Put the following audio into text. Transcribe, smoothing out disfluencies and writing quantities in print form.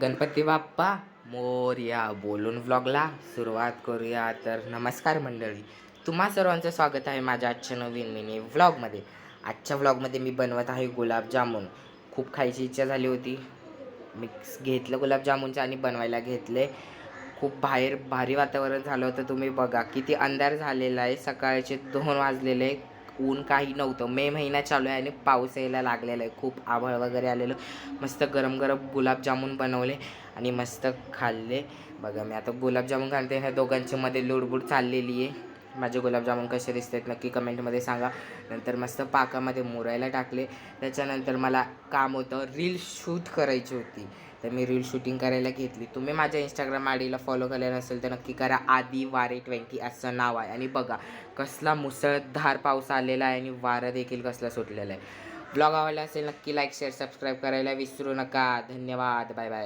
गणपती बाप्पा मोरया बोलून व्लॉगला सुरुवात करूया. तर नमस्कार मंडळी, तुम्हा सर्वांचं स्वागत आहे माझ्या आजच्या नवीन मिनी व्लॉगमध्ये. आजच्या व्लॉगमध्ये मी बनवत आहे गुलाबजामुन. खूप खायची इच्छा झाली होती, मिक्स घेतलं गुलाबजामुनचं आणि बनवायला घेतले. खूप बाहेर भारी वातावरण झालं होतं. तुम्ही बघा किती अंधार झालेला आहे. सकाळचे 2 वाजलेले, ऊन काही नव्हतं. मे महिना चालू आहे आणि पाऊस यायला लागलेला आहे. खूप आभाळ वगैरे आलेलं. मस्त गरम गरम गुलाबजामुन बनवले आणि मस्त खाल्ले. बघा मी आता गुलाबजामुन खाते. ह्या दोघांच्या मध्ये लुडबुड चाललेली आहे. माझे गुलाबजामुन कसे दिसतात नक्की कमेंटमध्ये सांगा. नंतर मस्त पाकामध्ये मुरायला टाकले. त्याच्यानंतर मला काम होतं, रील शूट करायची होती, तर मी रील शूटिंग करायला घेतली. तुम्ही माझ्या इंस्टाग्राम आय डीला फॉलो केलेलं असेल तर नक्की करा. आदी वारे 20 असं नाव आहे. आणि बघा कसला मुसळधार पाऊस आलेला आहे आणि वारं देखील कसलं सुटलेलं आहे. ब्लॉग आवडला असेल नक्की लाईक शेअर सबस्क्राईब करायला विसरू नका. धन्यवाद. Bye bye.